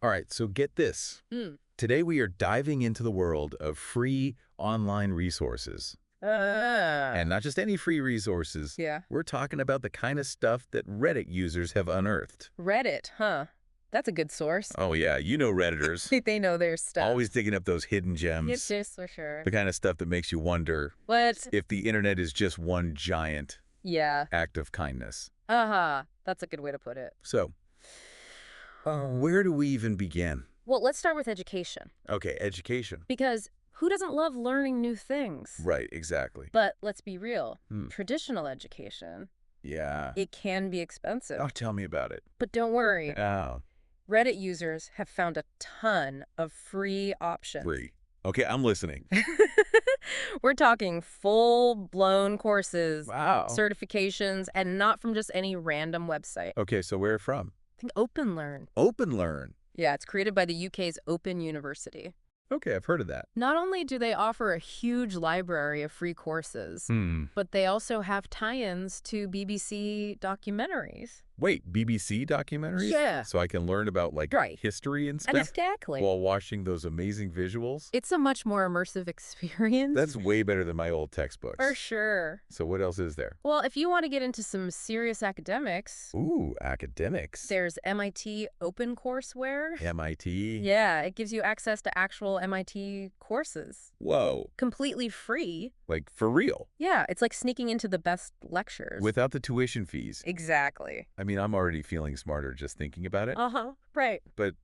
All right, so get this. Mm. Today we are diving into the world of free online resources. And not just any free resources. Yeah. We're talking about the kind of stuff that Reddit users have unearthed. Reddit, huh? That's a good source. Oh yeah, you know Redditors. They know their stuff. Always digging up those hidden gems. Yes, for sure. The kind of stuff that makes you wonder What? if the internet is just one giant Yeah. act of kindness. Uh-huh. That's a good way to put it. So, where do we even begin? Well, let's start with education. Okay, education. Because who doesn't love learning new things? Right, exactly. But let's be real. Hmm. Traditional education, Yeah. it can be expensive. Oh, tell me about it. But don't worry. Oh, Reddit users have found a ton of free options. free. Okay, I'm listening. We're talking full-blown courses, Wow. certifications, and not from just any random website. Okay, so where from? I think OpenLearn. OpenLearn. Yeah, it's created by the UK's Open University. Okay, I've heard of that. Not only do they offer a huge library of free courses, but they also have tie-ins to BBC documentaries. Wait, BBC documentaries? Yeah. So I can learn about, like, Right. history and stuff Exactly. while watching those amazing visuals? It's a much more immersive experience. That's way better than my old textbooks. for sure. So what else is there? Well, if you want to get into some serious academics, Ooh, academics. there's MIT OpenCourseWare. MIT. Yeah, it gives you access to actual MIT courses. Whoa. Completely free. Like, for real. Yeah, it's like sneaking into the best lectures. Without the tuition fees. Exactly. I mean, I'm already feeling smarter just thinking about it. Uh-huh. Right. But,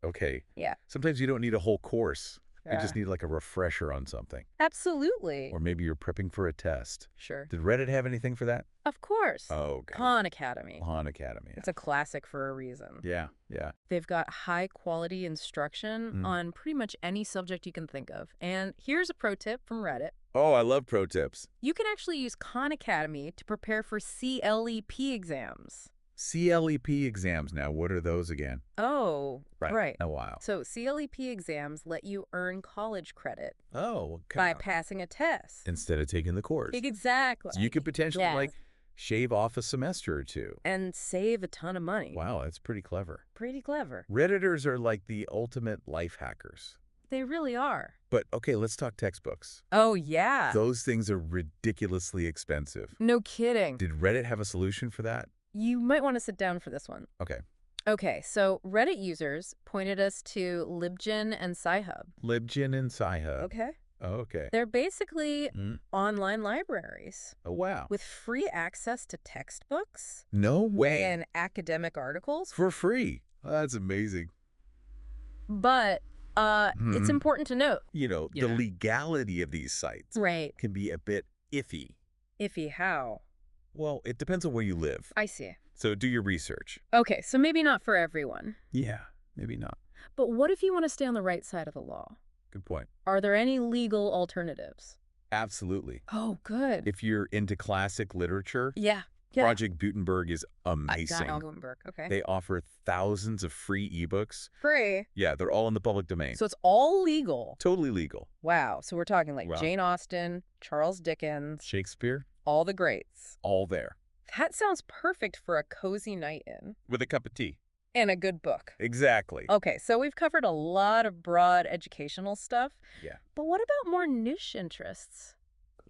okay. Yeah. Sometimes you don't need a whole course. You Yeah. just need, like, a refresher on something. Absolutely. Or maybe you're prepping for a test. Sure. Did Reddit have anything for that? Of course. Oh, okay. Khan Academy. Khan Academy. It's a classic for a reason. Yeah, yeah. They've got high-quality instruction on pretty much any subject you can think of. And here's a pro tip from Reddit. Oh, I love pro tips. You can actually use Khan Academy to prepare for CLEP exams. CLEP exams now. What are those again? Oh, right. A while. So CLEP exams let you earn college credit Oh, by okay. passing a test. Instead of taking the course. Exactly. So you could potentially, Yeah. like, shave off a semester or two. And save a ton of money. Wow, that's pretty clever. Pretty clever. Redditors are like the ultimate life hackers. They really are. But, okay, let's talk textbooks. Oh, yeah. Those things are ridiculously expensive. No kidding. Did Reddit have a solution for that? You might want to sit down for this one. Okay. Okay, so Reddit users pointed us to LibGen and Sci-Hub. LibGen and Sci-Hub. Okay. Oh, okay. They're basically Mm. online libraries Oh, wow. with free access to textbooks No way. and academic articles. For free. Oh, that's amazing. But it's important to note. You know, Yeah. the legality of these sites Right. can be a bit iffy. Iffy how? Well, it depends on where you live. I see. So do your research. Okay, so maybe not for everyone. Yeah, maybe not. But what if you want to stay on the right side of the law? Good point. Are there any legal alternatives? Absolutely. Oh, good. If you're into classic literature, Yeah. Project Gutenberg is amazing. Gutenberg. Okay. They offer thousands of free ebooks. Free. Yeah, they're all in the public domain. So it's all legal. Totally legal. Wow. So we're talking like Wow. Jane Austen, Charles Dickens, Shakespeare, all the greats. all there. That sounds perfect for a cozy night in. With a cup of tea. And a good book. Exactly. Okay, so we've covered a lot of broad educational stuff. Yeah. But what about more niche interests?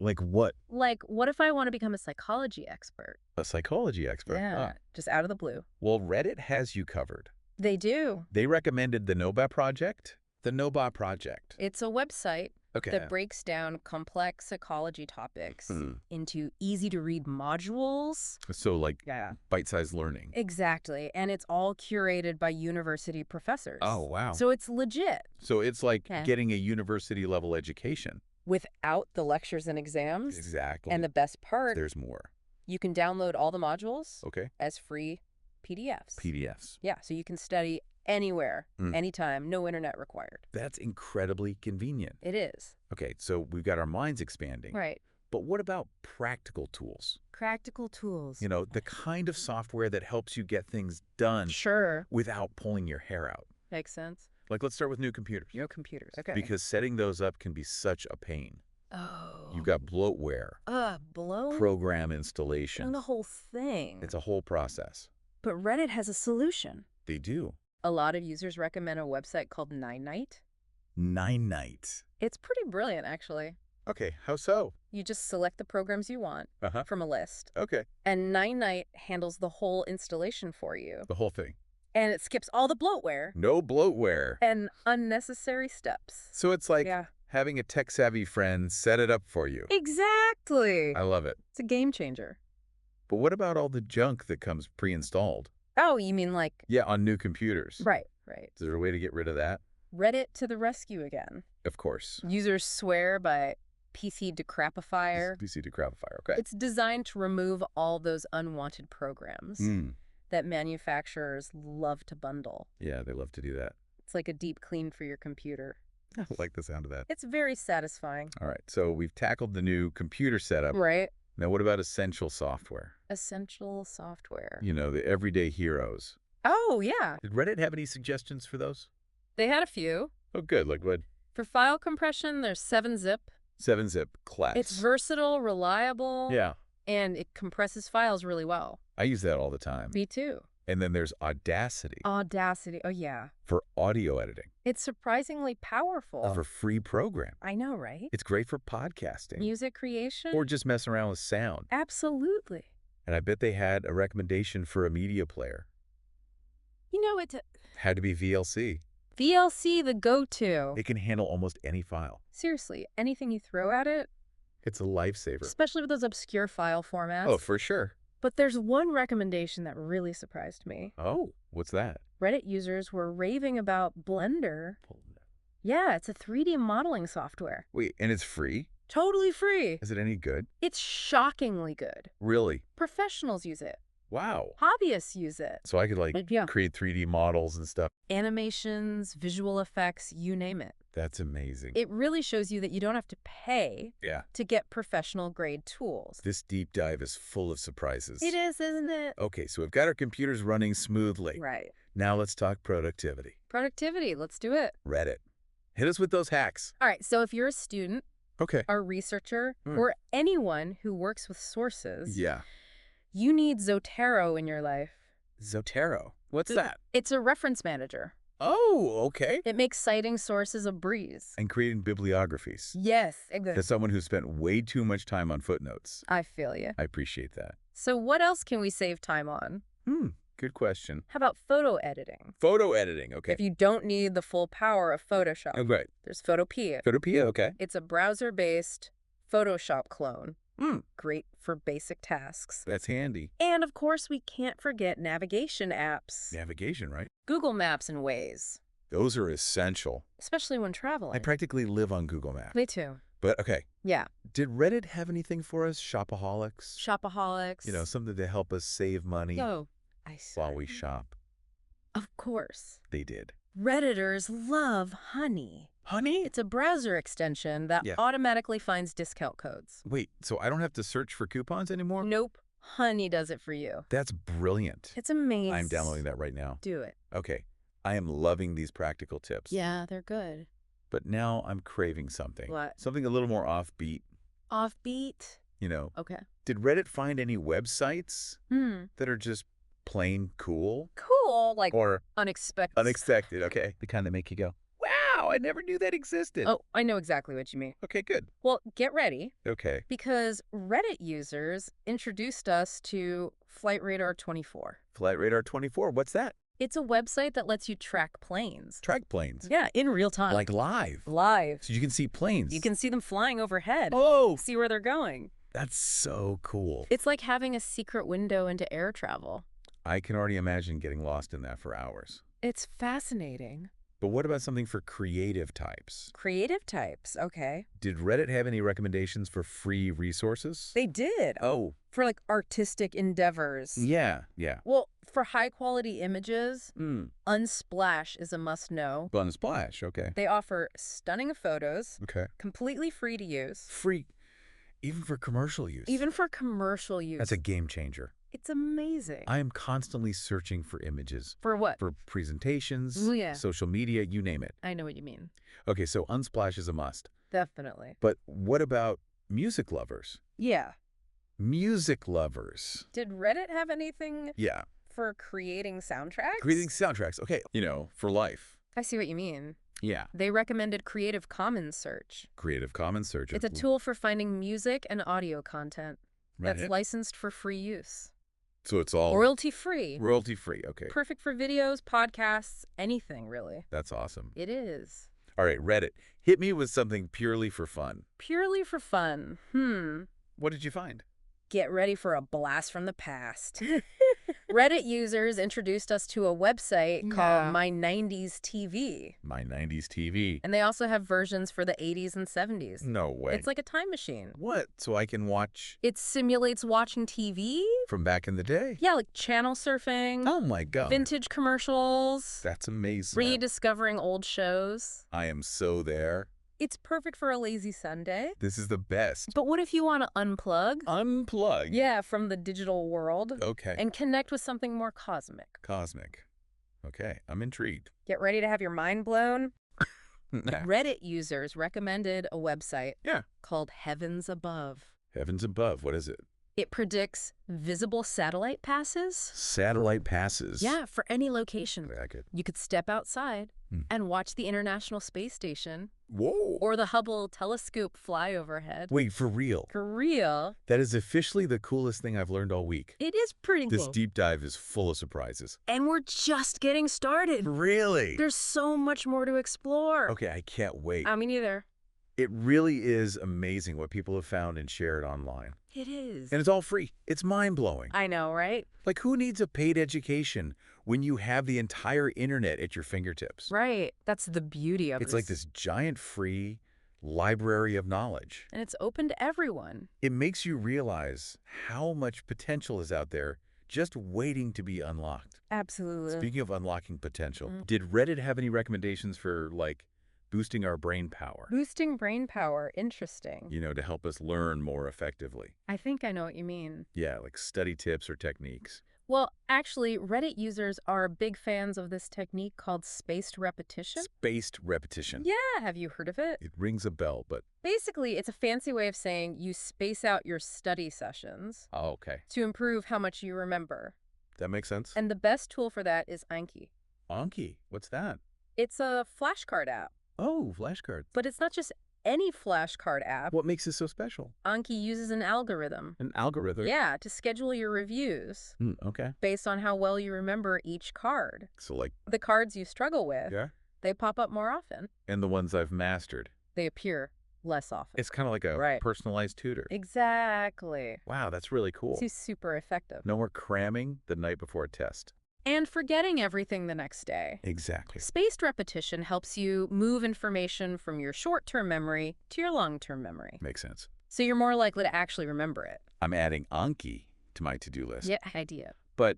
Like what? Like, what if I want to become a psychology expert? A psychology expert. Yeah, just out of the blue. Well, Reddit has you covered. They do. They recommended the Noba Project. The Noba Project. It's a website Okay. that breaks down complex psychology topics Hmm. into easy-to-read modules. So like Yeah. bite-sized learning. Exactly. And it's all curated by university professors. Oh, wow. So it's legit. So it's like Yeah. getting a university level education. Without the lectures and exams. Exactly. And the best part, There's more. you can download all the modules Okay. as free PDFs. PDFs. Yeah, so you can study anywhere, Mm. anytime, no internet required. That's incredibly convenient. It is. Okay, so we've got our minds expanding. Right. But what about practical tools? Practical tools. You know, the kind of software that helps you get things done Sure. without pulling your hair out. Makes sense. Like, let's start with new computers. Your computers. Okay. Because setting those up can be such a pain. Oh. You've got bloatware, blown? program installation. And the whole thing. It's a whole process. But Reddit has a solution. They do. A lot of users recommend a website called Night. Night. It's pretty brilliant, actually. Okay, how so? You just select the programs you want from a list. Okay. And Night handles the whole installation for you. The whole thing. And it skips all the bloatware. No bloatware. And unnecessary steps. So it's like having a tech-savvy friend set it up for you. Exactly. I love it. It's a game changer. But what about all the junk that comes pre-installed? Oh, you mean like... Yeah, on new computers. Right. Is there a way to get rid of that? Reddit to the rescue again. Of course. Users swear by PC Decrapifier. PC Decrapifier, okay. It's designed to remove all those unwanted programs that manufacturers love to bundle. Yeah, they love to do that. It's like a deep clean for your computer. I like the sound of that. It's very satisfying. All right, so we've tackled the new computer setup. Right. Now, what about essential software? Essential software. You know, the everyday heroes. Oh, yeah. Did Reddit have any suggestions for those? They had a few. Oh, good. Like what? For file compression, there's 7-zip. 7-zip class. It's versatile, reliable. Yeah. And it compresses files really well. I use that all the time. Me too. And then there's Audacity. Audacity. Oh, yeah. For audio editing. It's surprisingly powerful. For free program. I know, right? It's great for podcasting. Music creation. Or just messing around with sound. Absolutely. And I bet they had a recommendation for a media player. You know, it had to be VLC. VLC, the go-to. It can handle almost any file. Seriously, anything you throw at it. It's a lifesaver. Especially with those obscure file formats. Oh, for sure. But there's one recommendation that really surprised me. Oh, what's that? Reddit users were raving about Blender. Yeah, it's a 3D modeling software. Wait, and it's free? Totally free. Is it any good? It's shockingly good. Really? Professionals use it. Wow. Hobbyists use it. So I could create 3D models and stuff. Animations, visual effects, you name it. That's amazing. It really shows you that you don't have to pay to get professional grade tools. This deep dive is full of surprises. It is, isn't it? Okay, so we've got our computers running smoothly. Right. Now let's talk productivity. Productivity, let's do it. Reddit. Hit us with those hacks. All right, so if you're a student, a researcher, or anyone who works with sources, you need Zotero in your life. Zotero? What's that? It's a reference manager. Oh, okay. It makes citing sources a breeze. And creating bibliographies. Yes, exactly. As someone who spent way too much time on footnotes. I feel you. I appreciate that. So what else can we save time on? Good question. How about photo editing? Photo editing, okay. If you don't need the full power of Photoshop. Oh, right. There's Photopea. Photopea, okay. It's a browser-based Photoshop clone. Great for basic tasks. That's handy. And, of course, we can't forget navigation apps. Navigation, right? Google Maps and Waze. Those are essential. Especially when traveling. I practically live on Google Maps. Me too. But, okay. Yeah. Did Reddit have anything for us? Shopaholics? Shopaholics. You know, something to help us save money while we shop. Of course. They did. Redditors love Honey. Honey? It's a browser extension that automatically finds discount codes. Wait, so I don't have to search for coupons anymore? Nope. Honey does it for you. That's brilliant. It's amazing. I'm downloading that right now. Do it. Okay. I am loving these practical tips. Yeah, they're good. But now I'm craving something. What? Something a little more offbeat. Offbeat? You know. Okay. Did Reddit find any websites that are just plain cool? Cool, like or unexpected. Unexpected, okay. The kind that make you go, wow, I never knew that existed. Oh, I know exactly what you mean. Okay, good. Well, get ready. Okay. Because Reddit users introduced us to Flight Radar 24. Flight Radar 24, what's that? It's a website that lets you track planes. Track planes? Yeah, in real time. Like live? Live. So you can see planes? You can see them flying overhead. Oh! See where they're going. That's so cool. It's like having a secret window into air travel. I can already imagine getting lost in that for hours. It's fascinating. But what about something for creative types? Creative types, okay. Did Reddit have any recommendations for free resources? They did. Oh. For like artistic endeavors. Yeah. Well, for high quality images, Unsplash is a must-know. Unsplash, okay. They offer stunning photos. Okay. Completely free to use. Free, even for commercial use? Even for commercial use. That's a game changer. It's amazing. I am constantly searching for images. For what? For presentations, social media, you name it. I know what you mean. Okay, so Unsplash is a must. Definitely. But what about music lovers? Yeah. Music lovers. Did Reddit have anything for creating soundtracks? Creating soundtracks. Okay. For life. I see what you mean. Yeah. They recommended Creative Commons Search. Creative Commons Search. It's a tool for finding music and audio content that's licensed for free use. So it's all royalty-free. Royalty-free, okay. Perfect for videos, podcasts, anything, really. That's awesome. It is. All right, Reddit. Hit me with something purely for fun. Purely for fun. What did you find? Get ready for a blast from the past. Reddit users introduced us to a website called My 90s TV. My 90s TV. And they also have versions for the 80s and 70s. No way. It's like a time machine. What? So I can watch... It simulates watching TV? From back in the day? Yeah, like channel surfing. Oh my God. Vintage commercials. That's amazing. Rediscovering old shows. I am so there. It's perfect for a lazy Sunday. This is the best. But what if you want to unplug? Unplug? Yeah, from the digital world. Okay. And connect with something more cosmic. Cosmic. Okay, I'm intrigued. Get ready to have your mind blown? Reddit users recommended a website called Heavens Above. Heavens Above, what is it? It predicts visible satellite passes. Satellite passes? Yeah, for any location. I like it. You could step outside and watch the International Space Station. Whoa. Or the Hubble telescope fly overhead. Wait, for real? For real. That is officially the coolest thing I've learned all week. It is pretty cool. This deep dive is full of surprises. And we're just getting started. Really? There's so much more to explore. Okay, I can't wait. Me neither. It really is amazing what people have found and shared online. It is. And it's all free. It's mind-blowing. I know, right? Like, who needs a paid education when you have the entire internet at your fingertips? Right. That's the beauty of it. It's like this giant free library of knowledge. And it's open to everyone. It makes you realize how much potential is out there just waiting to be unlocked. Absolutely. Speaking of unlocking potential, did Reddit have any recommendations for, like, boosting our brain power? Boosting brain power. Interesting. To help us learn more effectively. I think I know what you mean. Yeah, like study tips or techniques. Well, actually, Reddit users are big fans of this technique called spaced repetition. Spaced repetition. Yeah, have you heard of it? It rings a bell, but... Basically, it's a fancy way of saying you space out your study sessions. Oh, okay. To improve how much you remember. That makes sense. And the best tool for that is Anki. Anki? What's that? It's a flashcard app. Oh, flashcards. But it's not just any flashcard app. What makes it so special? Anki uses an algorithm. An algorithm? Yeah, to schedule your reviews. Okay. Based on how well you remember each card. So like... The cards you struggle with, they pop up more often. And the ones I've mastered? They appear less often. It's kind of like a personalized tutor. Exactly. Wow, that's really cool. It's super effective. No more cramming the night before a test. And forgetting everything the next day. Exactly. Spaced repetition helps you move information from your short-term memory to your long-term memory. Makes sense. So you're more likely to actually remember it. I'm adding Anki to my to-do list. Yeah, idea. But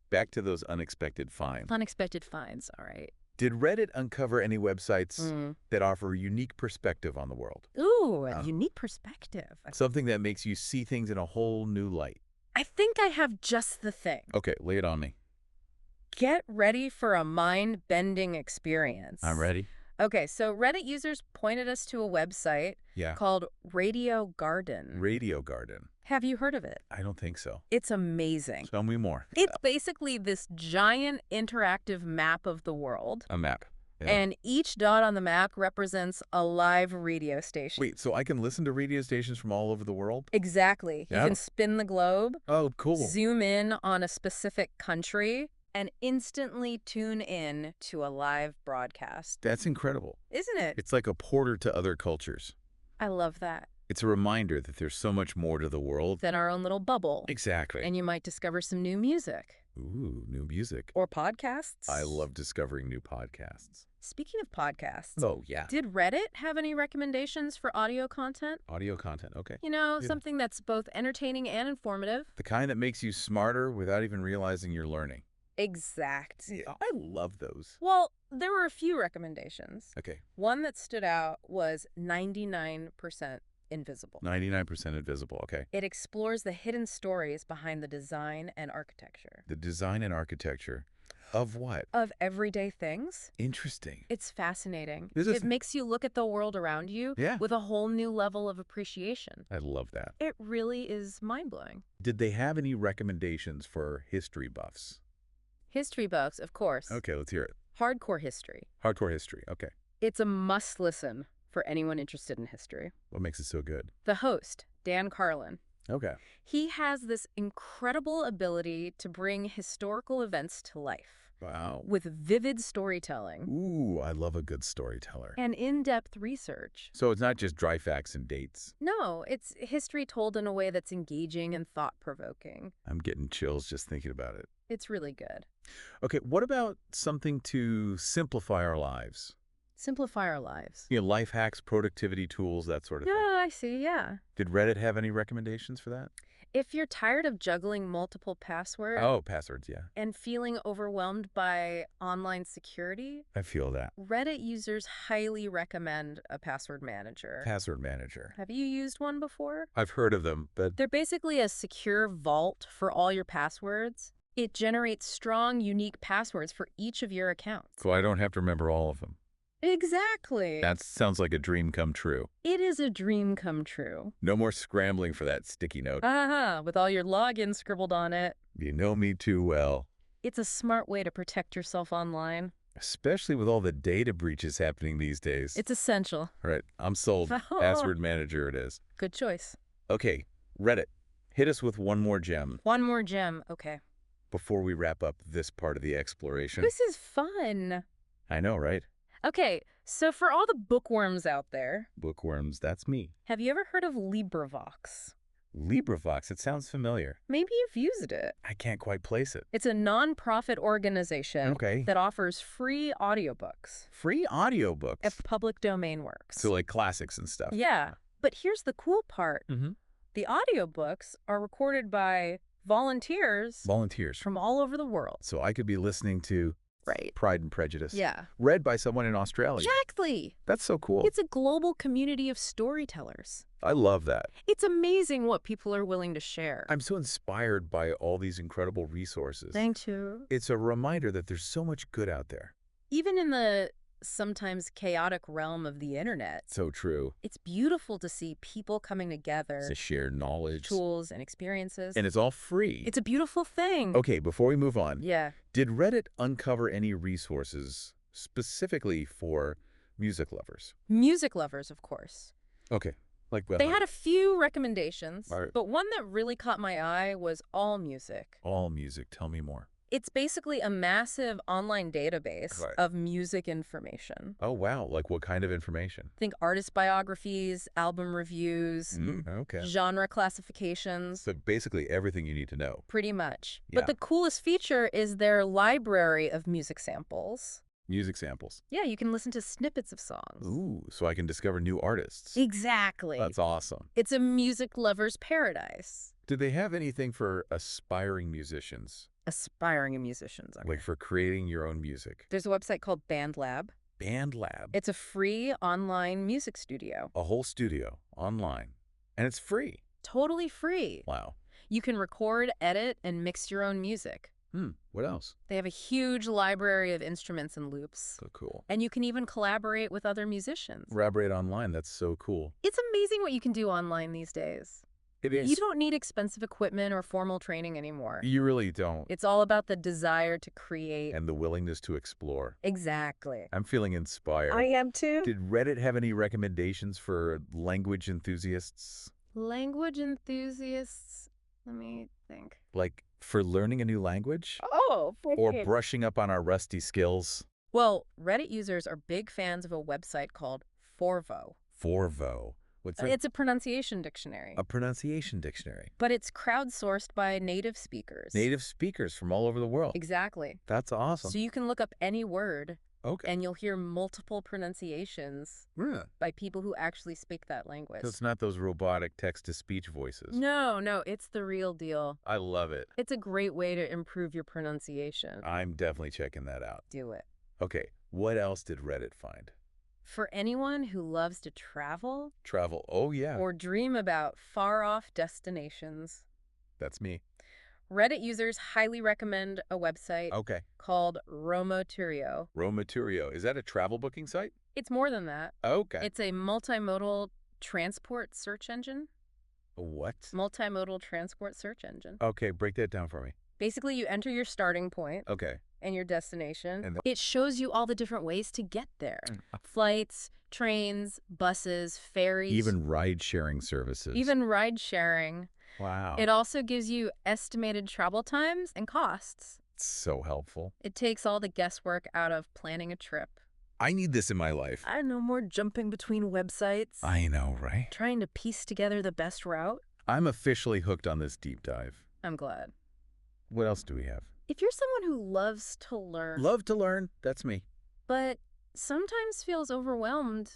back to those unexpected finds. Unexpected finds, all right. Did Reddit uncover any websites that offer a unique perspective on the world? Ooh, a unique perspective. Something that makes you see things in a whole new light. I think I have just the thing. Okay, lay it on me. Get ready for a mind-bending experience. I'm ready. Okay, so Reddit users pointed us to a website called Radio Garden. Radio Garden. Have you heard of it? I don't think so. It's amazing. Tell me more. It's basically this giant interactive map of the world. A map. Yeah. And each dot on the map represents a live radio station. Wait, so I can listen to radio stations from all over the world? Exactly. Yeah. You can spin the globe. Oh, cool. Zoom in on a specific country and instantly tune in to a live broadcast. That's incredible. Isn't it? It's like a portal to other cultures. I love that. It's a reminder that there's so much more to the world than our own little bubble. Exactly. And you might discover some new music. Ooh, new music. Or podcasts. I love discovering new podcasts. Speaking of podcasts. Oh, yeah. Did Reddit have any recommendations for audio content? Audio content, okay. Something that's both entertaining and informative. The kind that makes you smarter without even realizing you're learning. Exact. Yeah, I love those. Well, there were a few recommendations. Okay. One that stood out was 99% invisible. 99% invisible, okay. It explores the hidden stories behind the design and architecture. The design and architecture of what? Of everyday things. Interesting. It's fascinating. It makes you look at the world around you with a whole new level of appreciation. I love that. It really is mind-blowing. Did they have any recommendations for history buffs? History books, of course. Okay, let's hear it. Hardcore history. Hardcore history, okay. It's a must-listen for anyone interested in history. What makes it so good? The host, Dan Carlin. Okay. He has this incredible ability to bring historical events to life. Wow. With vivid storytelling. Ooh, I love a good storyteller. And in-depth research. So it's not just dry facts and dates. No, it's history told in a way that's engaging and thought-provoking. I'm getting chills just thinking about it. It's really good. Okay, what about something to simplify our lives? Simplify our lives. You know, life hacks, productivity tools, that sort of thing. Yeah, I see, yeah. Did Reddit have any recommendations for that? If you're tired of juggling multiple passwords... Oh, passwords, yeah. And feeling overwhelmed by online security... I feel that. Reddit users highly recommend a password manager. Password manager. Have you used one before? I've heard of them, but... They're basically a secure vault for all your passwords. It generates strong, unique passwords for each of your accounts. So I don't have to remember all of them. Exactly. That sounds like a dream come true. It is a dream come true. No more scrambling for that sticky note. With all your logins scribbled on it. You know me too well. It's a smart way to protect yourself online. Especially with all the data breaches happening these days. It's essential. All right, I'm sold. Password manager it is. Good choice. Okay, Reddit, hit us with one more gem. One more gem, okay. Before we wrap up this part of the exploration. This is fun. I know, right? Okay, so for all the bookworms out there... Bookworms, that's me. Have you ever heard of LibriVox? LibriVox, it sounds familiar. Maybe you've used it. I can't quite place it. It's a non-profit organization that offers free audiobooks. Free audiobooks? If public domain works. So like classics and stuff. Yeah, but here's the cool part. The audiobooks are recorded by volunteers. Volunteers. From all over the world. So I could be listening to... Pride and Prejudice. Yeah. Read by someone in Australia. Exactly. That's so cool. It's a global community of storytellers. I love that. It's amazing what people are willing to share. I'm so inspired by all these incredible resources. Thank you. It's a reminder that there's so much good out there. Even in the sometimes chaotic realm of the internet. So true. It's beautiful to see people coming together. To share knowledge. Tools and experiences. And it's all free. It's a beautiful thing. Okay, before we move on. Yeah. Did Reddit uncover any resources specifically for music lovers? Music lovers, of course. Okay. Like they had a few recommendations, right. But one that really caught my eye was AllMusic. AllMusic. Tell me more. It's basically a massive online database of music information. Oh, wow. Like what kind of information? Think artist biographies, album reviews, genre classifications. So basically everything you need to know. Pretty much. Yeah. But the coolest feature is their library of music samples. Music samples. Yeah, you can listen to snippets of songs. Ooh, so I can discover new artists. Exactly. That's awesome. It's a music lover's paradise. Do they have anything for aspiring musicians? Aspiring musicians. Okay. Like for creating your own music? There's a website called BandLab. BandLab? It's a free online music studio. A whole studio online. And it's free. Totally free. Wow. You can record, edit, and mix your own music. What else? They have a huge library of instruments and loops. So cool. And you can even collaborate with other musicians. Collaborate online. That's so cool. It's amazing what you can do online these days. It is. You don't need expensive equipment or formal training anymore. You really don't. It's all about the desire to create. And the willingness to explore. Exactly. I'm feeling inspired. I am too. Did Reddit have any recommendations for language enthusiasts? Language enthusiasts? Let me think. Like for learning a new language? Oh, or brushing up on our rusty skills? Well, Reddit users are big fans of a website called Forvo. Forvo. What's that? It's a pronunciation dictionary. A pronunciation dictionary. But it's crowdsourced by native speakers. Native speakers from all over the world. Exactly. That's awesome. So you can look up any word. Okay. And you'll hear multiple pronunciations by people who actually speak that language. So it's not those robotic text-to-speech voices. No, it's the real deal. I love it. It's a great way to improve your pronunciation. I'm definitely checking that out. Do it. Okay, what else did Reddit find? For anyone who loves to travel. Travel, oh yeah. Or dream about far-off destinations. That's me. Reddit users highly recommend a website called Romoturio. Romoturio. Is that a travel booking site? It's more than that. Okay. It's a multimodal transport search engine. A what? Multimodal transport search engine. Okay, break that down for me. Basically, you enter your starting point. Okay. And your destination. And it shows you all the different ways to get there. Flights, trains, buses, ferries. Even ride-sharing services. Even ride-sharing. Wow. It also gives you estimated travel times and costs. So helpful. It takes all the guesswork out of planning a trip. I need this in my life. I know, more jumping between websites. I know, right? Trying to piece together the best route. I'm officially hooked on this deep dive. I'm glad. What else do we have? If you're someone who loves to learn. Love to learn, that's me. But sometimes feels overwhelmed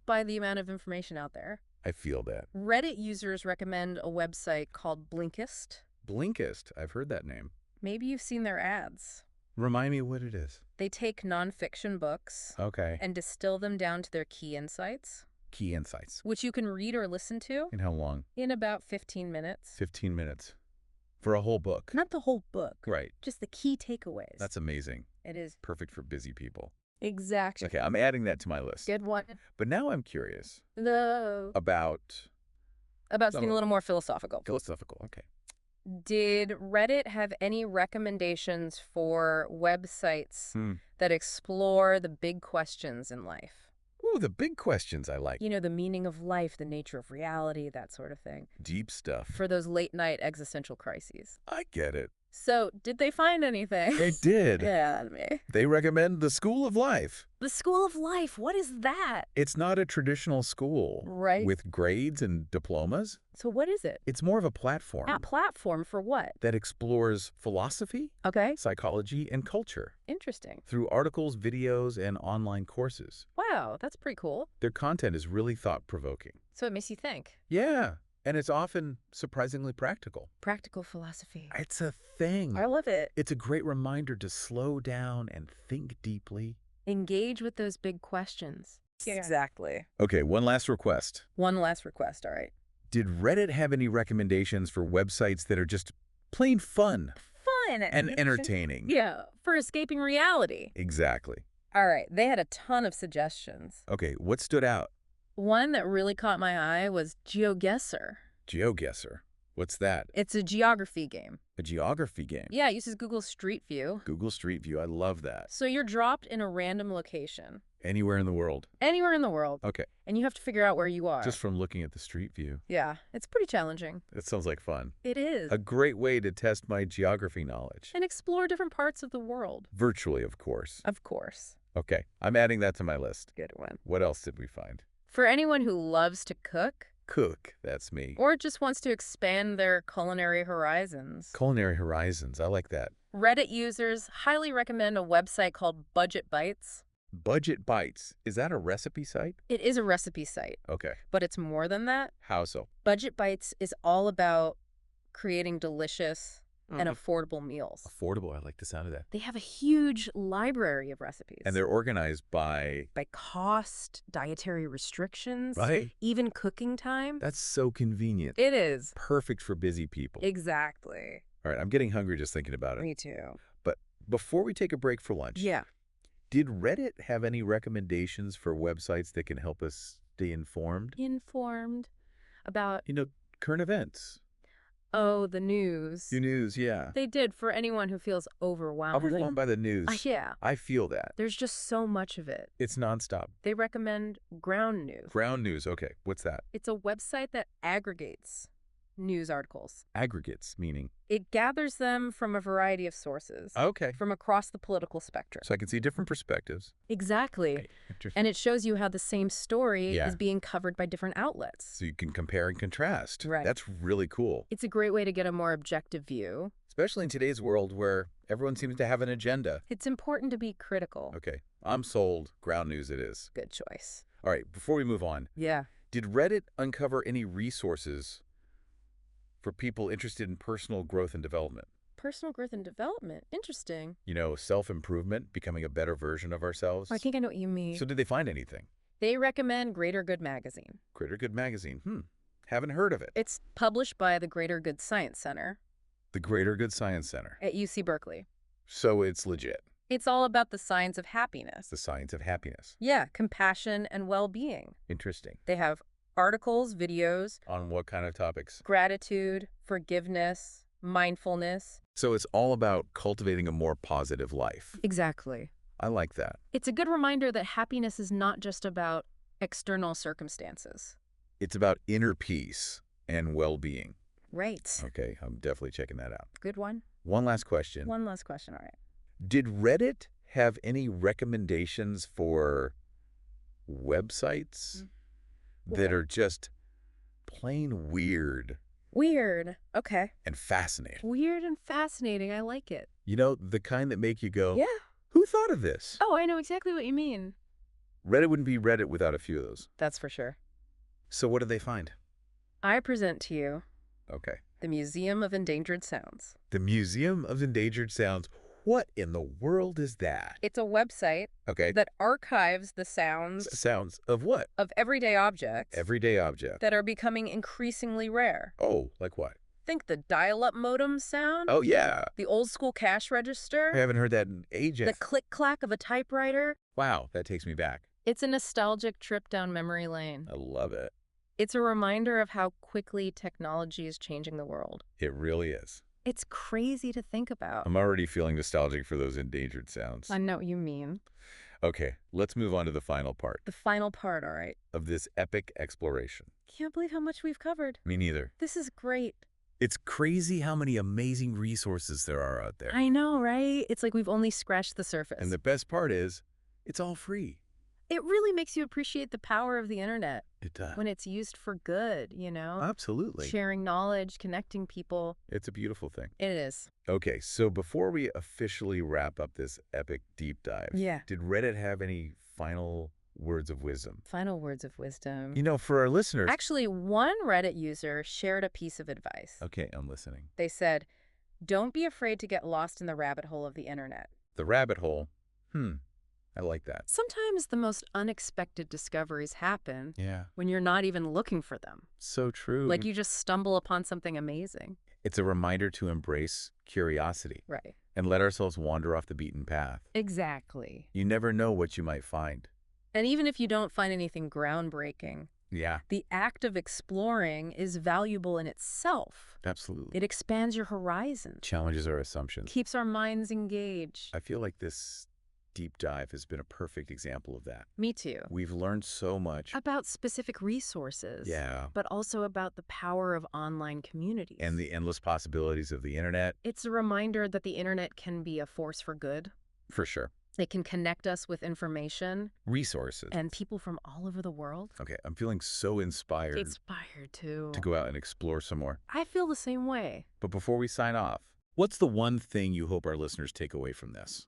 by the amount of information out there. I feel that. Reddit users recommend a website called Blinkist. Blinkist, I've heard that name. Maybe you've seen their ads. Remind me what it is. They take nonfiction books and distill them down to their key insights. Key insights. Which you can read or listen to. In how long? In about 15 minutes. 15 minutes. For a whole book. Not the whole book. Right. Just the key takeaways. That's amazing. It is. Perfect for busy people. Exactly. Okay, I'm adding that to my list. Good one. But now I'm curious. No. About something a little more philosophical. Philosophical, okay. Did Reddit have any recommendations for websites that explore the big questions in life? Ooh, the big questions I like. You know, the meaning of life, the nature of reality, that sort of thing. Deep stuff. For those late-night existential crises. I get it. So, did they find anything? They did. Yeah, me. They recommend the School of Life. The School of Life, what is that? It's not a traditional school. Right. With grades and diplomas. So what is it? It's more of a platform. A platform for what? That explores philosophy, psychology, and culture. Interesting. Through articles, videos, and online courses. Wow, that's pretty cool. Their content is really thought-provoking. So it makes you think. Yeah. And it's often surprisingly practical. Practical philosophy. It's a thing. I love it. It's a great reminder to slow down and think deeply. Engage with those big questions. Yeah. Exactly. Okay, one last request. One last request, all right. Did Reddit have any recommendations for websites that are just plain fun? Fun. And entertaining. Yeah, for escaping reality. Exactly. All right, they had a ton of suggestions. Okay, what stood out? One that really caught my eye was GeoGuessr. GeoGuessr? What's that? It's a geography game. A geography game? Yeah, it uses Google Street View. Google Street View, I love that. So you're dropped in a random location. Anywhere in the world? Anywhere in the world. Okay. And you have to figure out where you are. Just from looking at the Street View? Yeah, it's pretty challenging. That sounds like fun. It is. A great way to test my geography knowledge. And explore different parts of the world. Virtually, of course. Of course. Okay, I'm adding that to my list. Good one. What else did we find? For anyone who loves to cook. Cook, that's me. Or just wants to expand their culinary horizons. Culinary horizons, I like that. Reddit users highly recommend a website called Budget Bites. Budget Bites. Is that a recipe site? It is a recipe site. Okay. But it's more than that. How so? Budget Bites is all about creating delicious and affordable meals. Affordable, I like the sound of that. They have a huge library of recipes. And they're organized by cost, dietary restrictions, right? Even cooking time. That's so convenient. It is. Perfect for busy people. Exactly. All right, I'm getting hungry just thinking about it. Me too. But before we take a break for lunch, did Reddit have any recommendations for websites that can help us stay informed? Informed about, current events. Oh, the news. The news, yeah. They did for anyone who feels overwhelmed. Overwhelmed by the news. Yeah. I feel that. There's just so much of it. It's nonstop. They recommend Ground News. Ground News, okay. What's that? It's a website that aggregates news articles. Aggregates, meaning? It gathers them from a variety of sources. Okay. From across the political spectrum. So I can see different perspectives. Exactly. And it shows you how the same story is being covered by different outlets. So you can compare and contrast. Right. That's really cool. It's a great way to get a more objective view. Especially in today's world where everyone seems to have an agenda. It's important to be critical. Okay. I'm sold. Ground News it is. Good choice. All right. Before we move on. Yeah. Did Reddit uncover any resources for people interested in personal growth and development? Personal growth and development? Interesting. Self-improvement, becoming a better version of ourselves. I think I know what you mean. So did they find anything? They recommend Greater Good magazine. Greater Good magazine. Haven't heard of it. It's published by the Greater Good Science Center. The Greater Good Science Center. At UC Berkeley. So it's legit. It's all about the science of happiness. The science of happiness. Yeah, compassion and well-being. Interesting. They have articles, videos. On what kind of topics? Gratitude, forgiveness, mindfulness. So it's all about cultivating a more positive life. Exactly. I like that. It's a good reminder that happiness is not just about external circumstances. It's about inner peace and well-being. Right. Okay, I'm definitely checking that out. Good one. One last question. One last question, all right. Did Reddit have any recommendations for websites that are just plain weird? Weird. Okay. And fascinating. Weird and fascinating. I like it. You know, the kind that make you go, yeah. Who thought of this? Oh, I know exactly what you mean. Reddit wouldn't be Reddit without a few of those. That's for sure. So what did they find? I present to you the Museum of Endangered Sounds. The Museum of Endangered Sounds. What in the world is that? It's a website that archives the sounds. Sounds of what? Of everyday objects. Everyday objects. That are becoming increasingly rare. Oh, like what? Think the dial-up modem sound. Oh, yeah. The old-school cash register. I haven't heard that in ages. The click-clack of a typewriter. Wow, that takes me back. It's a nostalgic trip down memory lane. I love it. It's a reminder of how quickly technology is changing the world. It really is. It's crazy to think about. I'm already feeling nostalgic for those endangered sounds. I know what you mean. Okay, let's move on to the final part. The final part, all right. Of this epic exploration. Can't believe how much we've covered. Me neither. This is great. It's crazy how many amazing resources there are out there. I know, right? It's like we've only scratched the surface. And the best part is, it's all free. It really makes you appreciate the power of the internet. It does. When it's used for good, you know? Absolutely. Sharing knowledge, connecting people. It's a beautiful thing. It is. Okay, so before we officially wrap up this epic deep dive, did Reddit have any final words of wisdom? Final words of wisdom. You know, for our listeners... Actually, one Reddit user shared a piece of advice. Okay, I'm listening. They said, don't be afraid to get lost in the rabbit hole of the internet. The rabbit hole? I like that. Sometimes the most unexpected discoveries happen when you're not even looking for them. So true. Like you just stumble upon something amazing. It's a reminder to embrace curiosity. Right. And let ourselves wander off the beaten path. Exactly. You never know what you might find. And even if you don't find anything groundbreaking, the act of exploring is valuable in itself. Absolutely. It expands your horizon. Challenges our assumptions. Keeps our minds engaged. I feel like this deep dive has been a perfect example of that. Me too. We've learned so much. About specific resources. Yeah. But also about the power of online communities. And the endless possibilities of the internet. It's a reminder that the internet can be a force for good. For sure. It can connect us with information. Resources. And people from all over the world. Okay, I'm feeling so inspired. Inspired, too. To go out and explore some more. I feel the same way. But before we sign off, what's the one thing you hope our listeners take away from this?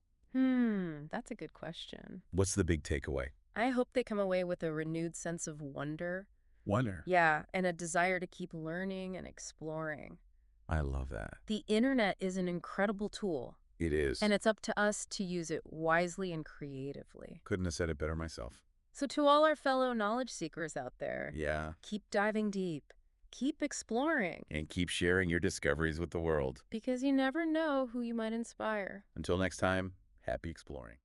That's a good question. What's the big takeaway? I hope they come away with a renewed sense of wonder. Wonder? Yeah, and a desire to keep learning and exploring. I love that. The internet is an incredible tool. It is. And it's up to us to use it wisely and creatively. Couldn't have said it better myself. So to all our fellow knowledge seekers out there, keep diving deep, keep exploring. And keep sharing your discoveries with the world. Because you never know who you might inspire. Until next time, happy exploring.